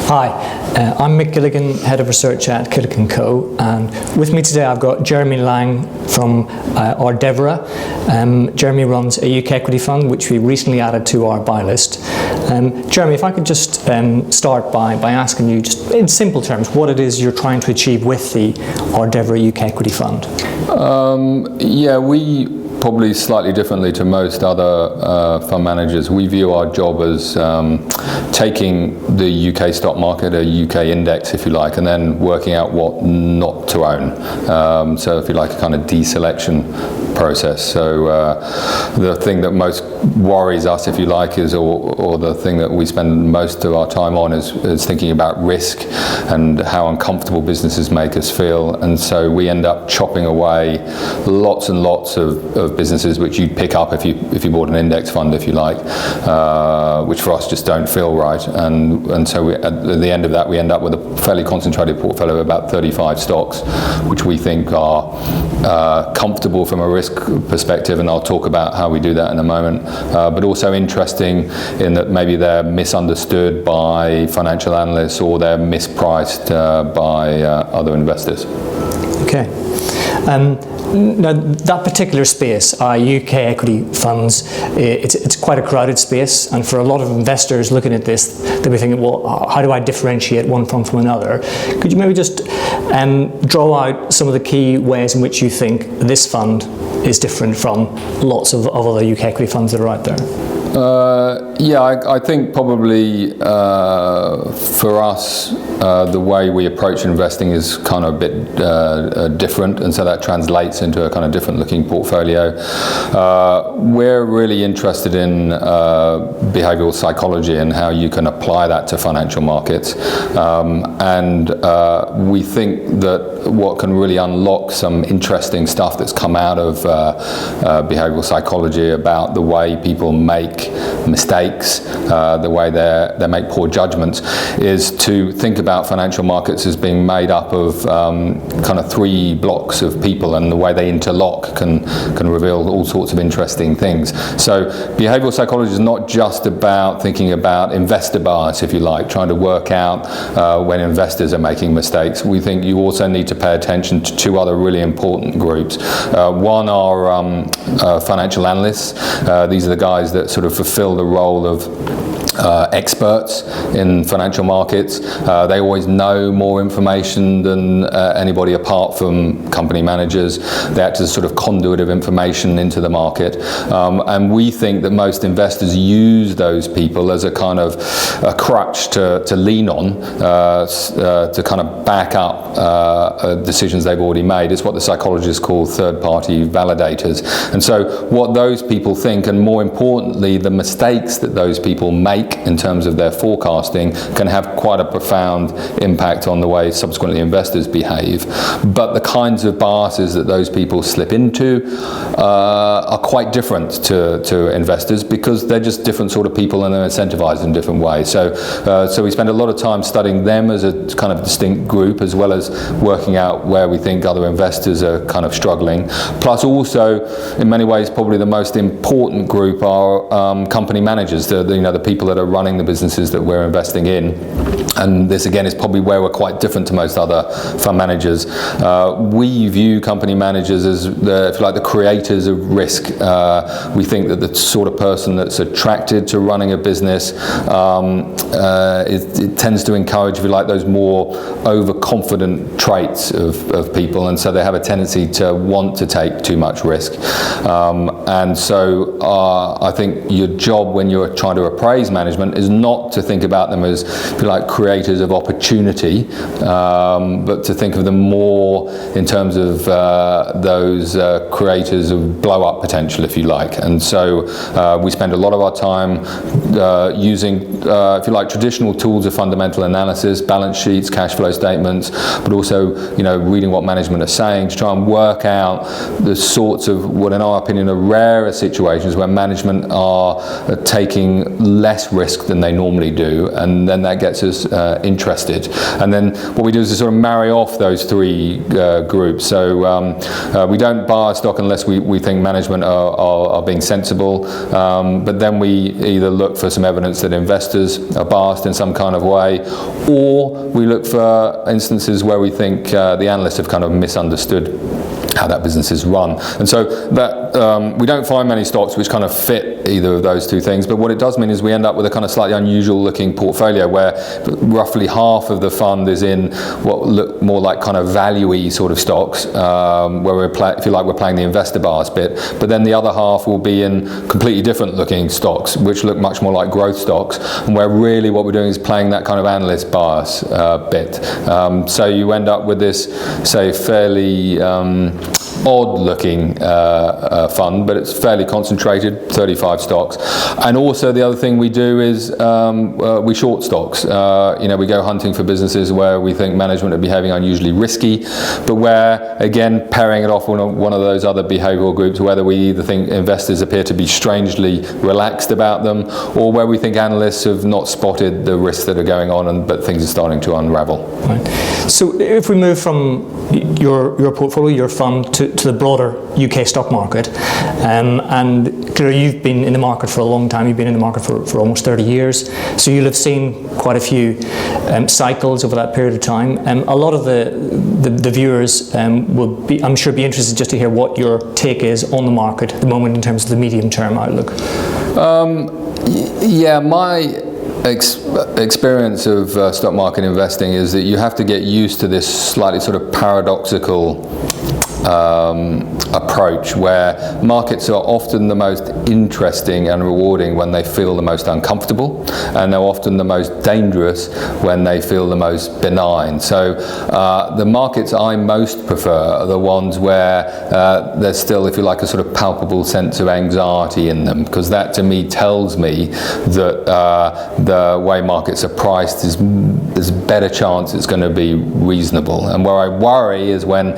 Hi, I'm Mick Gilligan, Head of Research at Killik Co, and with me today I've got Jeremy Lang from Ardevora. Jeremy runs a UK Equity Fund which we recently added to our buy list. Jeremy, if I could just start by asking you, just in simple terms, what it is you're trying to achieve with the Ardevora UK Equity Fund. We probably slightly differently to most other fund managers, we view our job as taking the UK stock market, a UK index if you like, and then working out what not to own. So if you like, a kind of deselection process. So the thing that most worries us, if you like, is, or the thing that we spend most of our time on is thinking about risk and how uncomfortable businesses make us feel. And so we end up chopping away lots and lots of businesses which you'd pick up if you bought an index fund, if you like, which for us just don't feel right. And so at the end of that, we end up with a fairly concentrated portfolio of about 35 stocks, which we think are comfortable from a risk perspective, and I'll talk about how we do that in a moment, but also interesting in that maybe they're misunderstood by financial analysts or they're mispriced by other investors. Okay. Now, that particular space, UK equity funds, it's quite a crowded space, and for a lot of investors looking at this, they'll be thinking, well, how do I differentiate one from another? Could you maybe just draw out some of the key ways in which you think this fund is different from lots of other UK equity funds that are out there? I think probably for us, the way we approach investing is kind of a bit different, and so that translates into a kind of different looking portfolio. We're really interested in behavioral psychology and how you can apply that to financial markets, and we think that what can really unlock some interesting stuff that's come out of behavioral psychology about the way people make mistakes, the way they make poor judgments, is to think about financial markets as being made up of kind of three blocks of people, and the way they interlock can reveal all sorts of interesting things. So behavioral psychology is not just about thinking about investor bias, if you like, trying to work out when investors are making mistakes. We think you also need to pay attention to two other really important groups. One are financial analysts. These are the guys that sort of fulfill the role of experts in financial markets. They always know more information than anybody apart from company managers. They act as a sort of conduit of information into the market. And we think that most investors use those people as a kind of a crutch to lean on, to kind of back up decisions they've already made. It's what the psychologists call third-party validators. And so what those people think, and more importantly, the mistakes that those people make in terms of their forecasting, can have quite a profound impact on the way subsequently investors behave. But the kinds of biases that those people slip into are quite different to investors, because they're just different sort of people and they're incentivized in different ways. So we spend a lot of time studying them as a kind of distinct group, as well as working out where we think other investors are kind of struggling. Plus also, in many ways, probably the most important group are company managers, the people that are running the businesses that we're investing in. And this again is probably where we're quite different to most other fund managers. We view company managers as if you like, the creators of risk. We think that the sort of person that's attracted to running a business, it tends to encourage, if you like, those more overconfident traits of people, and so they have a tendency to want to take too much risk. And so I think your job when you're trying to appraise management is not to think about them as, if you like, creators of opportunity, but to think of them more in terms of those creators of blow-up potential, if you like. And so we spend a lot of our time using, if you like, traditional tools of fundamental analysis, balance sheets, cash flow statements, but also, reading what management are saying to try and work out the sorts of, what in our opinion are rarer situations where management are taking less less risk than they normally do, and then that gets us interested. And then what we do is to sort of marry off those three groups. So we don't buy a stock unless we think management are being sensible, but then we either look for some evidence that investors are biased in some kind of way, or we look for instances where we think the analysts have kind of misunderstood how that business is run. And so that we don't find many stocks which kind of fit either of those two things, but what it does mean is we end up with a kind of slightly unusual looking portfolio where roughly half of the fund is in what look more like kind of value-y sort of stocks, where if you like, we're playing the investor bias bit, but then the other half will be in completely different looking stocks which look much more like growth stocks, and where really what we're doing is playing that kind of analyst bias bit. So you end up with this, say, fairly odd looking fund, but it's fairly concentrated, 35 stocks. And also the other thing we do is we short stocks. We go hunting for businesses where we think management are behaving unusually risky, but where, again, pairing it off on one of those other behavioral groups, whether we either think investors appear to be strangely relaxed about them, or where we think analysts have not spotted the risks that are going on, but things are starting to unravel. Right. So if we move from your portfolio, your fund, to the broader UK stock market, and clearly you've been in the market for a long time, you've been in the market for almost 30 years, so you'll have seen quite a few cycles over that period of time. A lot of the viewers will be, I'm sure, be interested just to hear what your take is on the market at the moment in terms of the medium-term outlook. Yeah, my experience of stock market investing is that you have to get used to this slightly sort of paradoxical approach where markets are often the most interesting and rewarding when they feel the most uncomfortable, and they're often the most dangerous when they feel the most benign. So the markets I most prefer are the ones where there's still, if you like, a sort of palpable sense of anxiety in them, because that to me tells me that the way markets are priced there's a better chance it's going to be reasonable. And where I worry is when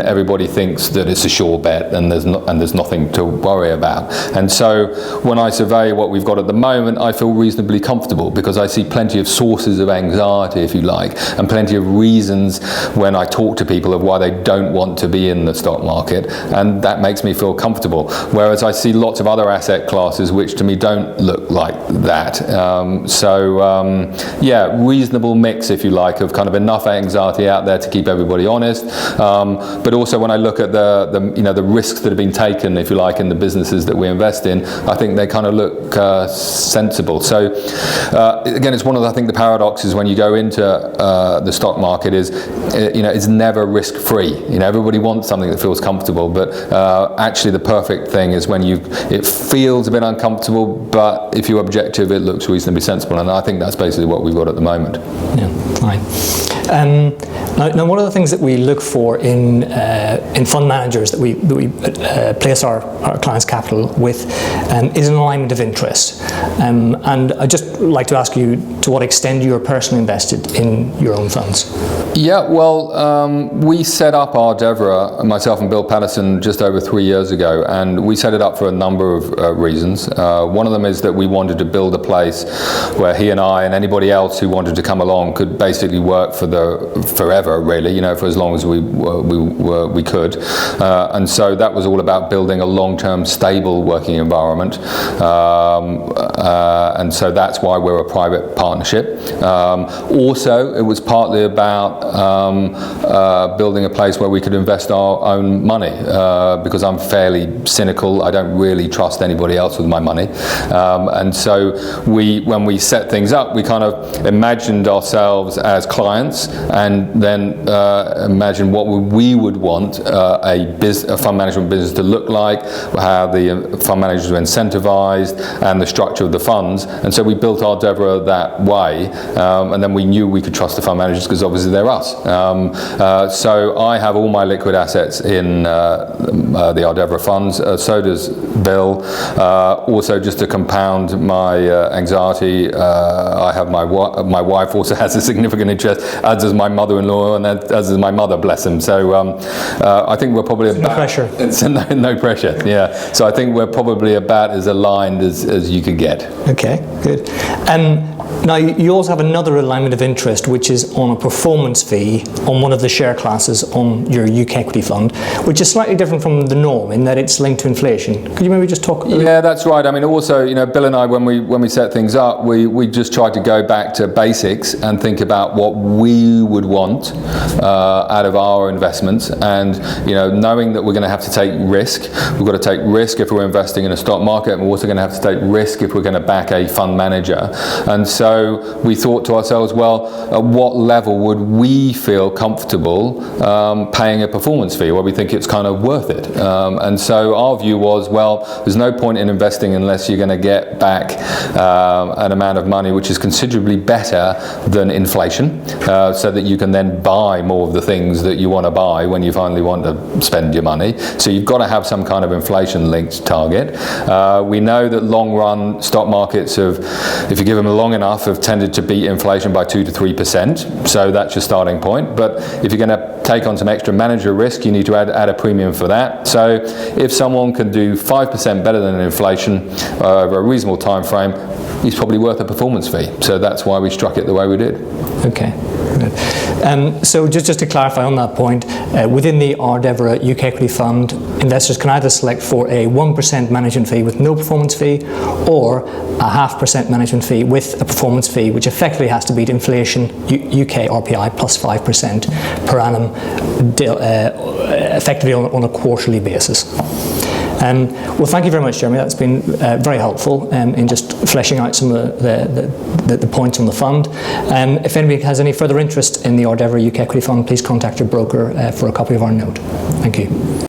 everybody thinks that it's a sure bet and there's nothing to worry about. And so when I survey what we've got at the moment, I feel reasonably comfortable because I see plenty of sources of anxiety, if you like, and plenty of reasons when I talk to people of why they don't want to be in the stock market, and that makes me feel comfortable. Whereas I see lots of other asset classes which to me don't look like that. Yeah, reasonable mix, if you like, of kind of enough anxiety out there to keep everybody honest, but also when I look at the risks that have been taken, if you like, in the businesses that we invest in, I think they kind of look sensible. So again, it's one of the paradoxes when you go into the stock market is, it's never risk-free. Everybody wants something that feels comfortable, but actually the perfect thing is when it feels a bit uncomfortable, but if you're objective, it looks reasonably sensible, and I think that's basically what we've got at the moment. Yeah, fine. Now, one of the things that we look for in fund managers that we place our clients' capital with is an alignment of interest. And I'd just like to ask you to what extent you're personally invested in your own funds. Yeah, well, we set up Ardevora, myself and Bill Patterson, just over 3 years ago, and we set it up for a number of reasons. One of them is that we wanted to build a place where he and I and anybody else who wanted to come along could basically work forever, really, for as long as we could. And so that was all about building a long-term, stable working environment. And so that's why we're a private partnership. Also, it was partly about building a place where we could invest our own money, because I'm fairly cynical. I don't really trust anybody else with my money. And so when we set things up, we kind of imagined ourselves as clients, and then imagine what we would want a fund management business to look like, how the fund managers were incentivized, and the structure of the funds. And so we built Ardevora that way, and then we knew we could trust the fund managers because obviously they're us. So I have all my liquid assets in the Ardevora funds. So does Bill. Also, just to compound my anxiety, I have my wife also has a significant interest, as does my mother-in-law well, and as is my mother, bless him. So I think we're probably about... No pressure. It's no pressure, yeah. So I think we're probably about as aligned as you could get. Okay, good. Now, you also have another alignment of interest, which is on a performance fee on one of the share classes on your UK equity fund, which is slightly different from the norm in that it's linked to inflation. Could you maybe just talk? Yeah, that's right. I mean, also, Bill and I, when we set things up, we just tried to go back to basics and think about what we would want out of our investments, and knowing that we're going to have to take risk. We've got to take risk if we're investing in a stock market, and we're also going to have to take risk if we're going to back a fund manager. And so we thought to ourselves, well, at what level would we feel comfortable paying a performance fee where we think it's kind of worth it? And so our view was, well, there's no point in investing unless you're going to get back an amount of money which is considerably better than inflation, so that you can then buy more of the things that you want to buy when you finally want to spend your money. So you've got to have some kind of inflation-linked target. We know that long-run stock markets have, if you give them long enough, have tended to beat inflation by 2 to 3%. So that's your starting point. But if you're going to take on some extra manager risk, you need to add a premium for that. So if someone can do 5% better than inflation over a reasonable time frame, he's probably worth a performance fee. So that's why we struck it the way we did. Okay. So just to clarify on that point, within the Ardevora UK Equity Fund, investors can either select for a 1% management fee with no performance fee, or a 0.5% management fee with a performance fee, which effectively has to beat inflation, UK RPI plus 5% per annum, effectively on a quarterly basis. Well, thank you very much, Jeremy. That's been very helpful in just fleshing out some of the points on the fund. If anybody has any further interest in the Ardevora UK Equity Fund, please contact your broker for a copy of our note. Thank you.